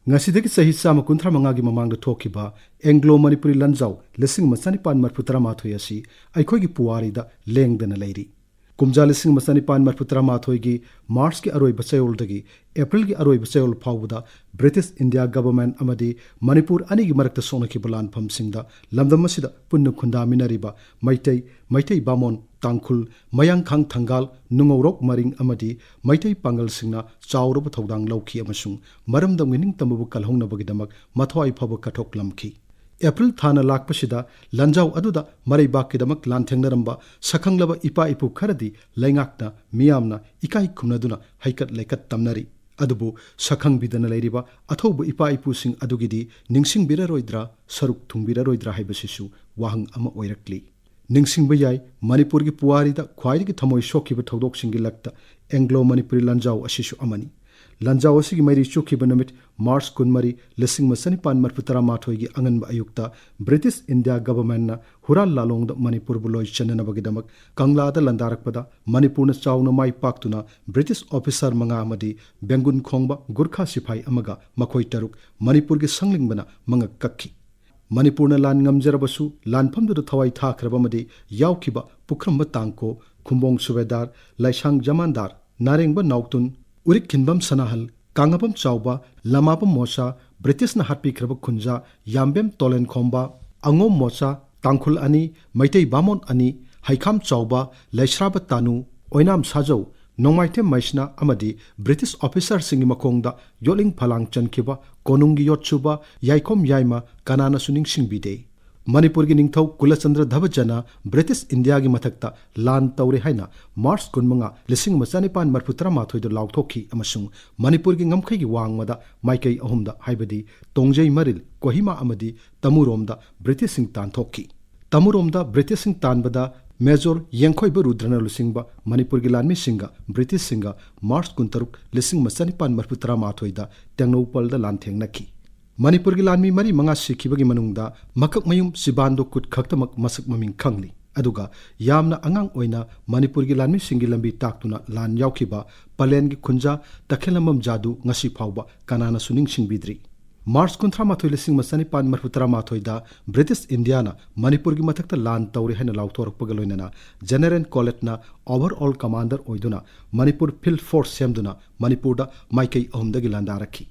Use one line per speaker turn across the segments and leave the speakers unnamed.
Ngasidagi sahi sama kuntra mangagi mamangda thokiba Anglo Manipuri lanjau lesing masani pan marputra mathoi asi aikhoi gi puwari da lengdana leiri kumja lesing masani pan marputra mathoi gi March ki aroi bachayol dagi April ki aroi bachayol phawda British India government amadi Manipur ani gi marakta sona ki balan pham singda lamdam masida punnu khunda minariba maitai bamon tangkhul mayang khang thangal nungorok maring amadi maitai pangal singna chawrob thodang lawki amasung maramdam ngining tamubu kalhongna bagidamak mathwai phabu kathok lamki April thana lakpasida lanjau aduda marai bakkidamak lanthengnaramba sakhanglaba ipa ipu kharadi laingakna miyamna ikai khumnaduna haikat laikat tamnari adubu sakhang bidana leiriba athobu ipa ipu sing adugidi Ningsingbiroidra saruk thungbiraroidra haibasisu wahang ama oirakli Ningsingba yai Manipur gi puwari da khwairi gi thamoi shokhiba thodok singi lakta Anglo Manipuri lanjau asisu amani lanjau asigi mairi chukhiba namit March kunmari lesing masani pan marputara mathoi gi anganba ayukta British India government na hural lalong da Manipur buloi chanana bagidamak Kangla da landarakpada Manipur na chawna mai paktuna British officer manga amadi bengun khongba Gurkha sipai amaga makhoi taruk Manipur gi sanglingbana manga kakki Manipur na lan ngamjarabasu lanphamdu thawai thakrabamadi yaukhiba pukramba tangko khumbong subedar laisang jamandar narengba nautun urik kinbam sanahal kangabam chawba lamapam mocha British na hatpi khraba khunja yambem tolen khomba angom mocha tangkhul ani maitai bamon ani haikham chawba laisraba tanu oinam sajau nongmaite maisna amadi British officer singi makongda yoling phalang chankhiba konungi yotchuba yaikhom yaima kanana suning singbide Manipur gi ningthau Kulachandra Dhabajana British India gi mathakta lan tawre haina March kunmanga lesing masani pan marputra mathoi do lauthokhi amasung Manipur gi ngamkhai gi wangmada maikai ahumda haibadi tongjei maril Kohima amadi Tamuromda British sing tan thokhi Tamuromda British sing tanbada Major Yangkhoiba Rudrana Lusingba Manipur gi lanmi singa British singa March kuntaruk lesing masani pan marputra mathoi da Tengnopal da lantheng nakhi Manipur gi lanmi mari manga sikhibagi manungda makak mayum sibando kut khaktamak masak maming khangli aduga yamna angang oina Manipur gi lanmi singi lambi taktuna lan yaukhiba palen gi khunja takhelamam jadu ngasi phawba kanana suning singbidri March kunthra mathoi lesing masani pan marputra mathoi da British India na Manipur gi mathakta lan tawri haina lauthorokpaga loinana General Collet na overall commander oiduna Manipur Field Force semduna Manipur da maikai ahumdagi landarakhi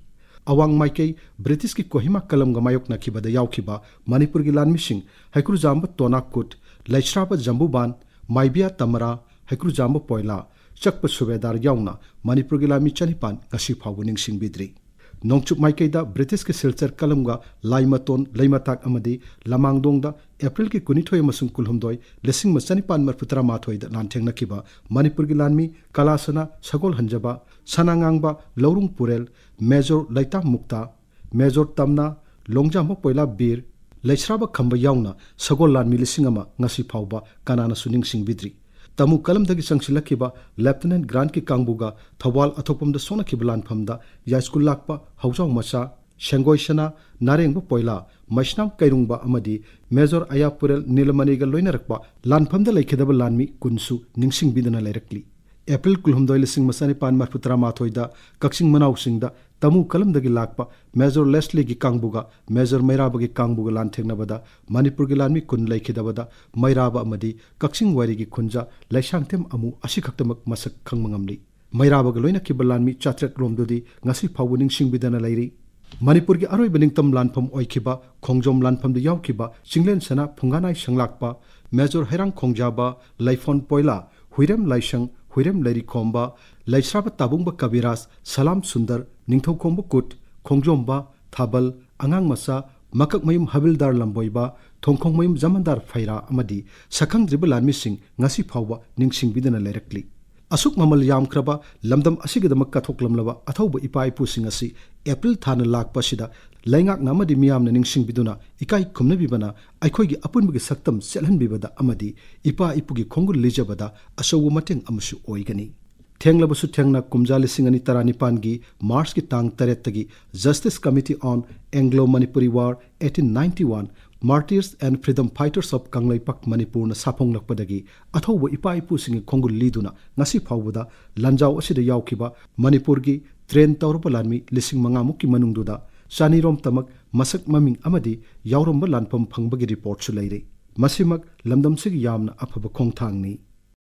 Awang Maikai British ki Kohima kalam gamayok na kibada yaukhiba Manipur gi lanmi sing haikru jamba tonakut laisraba jambuban maibia tamara haikru jamba poila chakpa subedar yauna Manipur gi lanmi chanipan ngasi phawbu ningsingbidri nongchup Maikai da British ki silchar kalamga laimaton laimatak amadi lamangdong da April ki kunithoi masung kulhumdoi lesing masani pan marputra mathoi da lantheng nakiba Manipur gi lanmi kalasana sagol hanjaba sanangangba laurung purel Major Laita Mukta Major Tamna Longjamba Poila Bir Laisraba Khamba yauna sagol lanmi lisingama ngasi phawba kanana suning singbidri tamu kalam dagi sangsilakiba Lieutenant Grant ki kangbuga thawal athopamda sona kibalan phamda ya school lakpa haujaw macha shengoisana narengba poila maisnam kairungba amadi Major Ayapurel Nilamaniga loinarakpa lanphamda laikhedaba lanmi kunsu ningsing bidana lairakli April kulhumdoi lising masani pan marputra mathoida kaksing manau singda tamu kalam dagi lakpa Major Leslie gi kangbuga Major Mairaba gi kangbuga lan thengnabada Manipur gi lanmi kun laikhidabada Mairaba amadi kaksing wari gi khunja laisangtem amu asikhaktamak masak khangmangamli Mairaba gi loina kibalanmi chatrak romdodi ngasi phawuning singbidana lairi Manipur gi aroi beningtam lanpham oikhiba khongjom lanpham du yaukhiba singlen sana phunganai sanglakpa Major Herang Khongjaba Laifon Poila Huirem Laisang Huirem Lairi Khomba Laisraba Tabungba Kabiras Salam Sundar Ningthau Khomba Kut Khongjomba Thabal Angang Masa Makak Mayum Habildar Lamboiba Thongkhong Mayum Zamandar Phaira amadi Sakhang Dribalan Missing ngasi phawba ningsing bidana lairakli Asuk mamal yamkraba lamdam asigidamak kathoklamlaba athauba ipa ipu sing asi April thana lakpa sida laingak namadi miyamna ningsing biduna ikai khumna bibana aikhoigi apunbagi saktam selhan bibada amadi ipa ipugi khongul lijabada asawu mateng amsu oigani Thenglabasu thengna kumja lising ani taranipan gi March ki tang taret tagi Justice Committee on Anglo-Manipuri War 1891 Martyrs and Freedom Fighters of Kanglaipak Manipur na sapong lakpadagi athauba ipa ipu singi khongul liduna ngasi phawbuda lanjau asida yaukhiba Manipur gi train tawrpa lanmi lising mangamuk ki manungduda चानीरोम तमक मसक ममिंग अमदी यावरम लानफम फंगबगी report सु लेरे मसिमक लमदम सिग यामना अफब खोंगथांगनी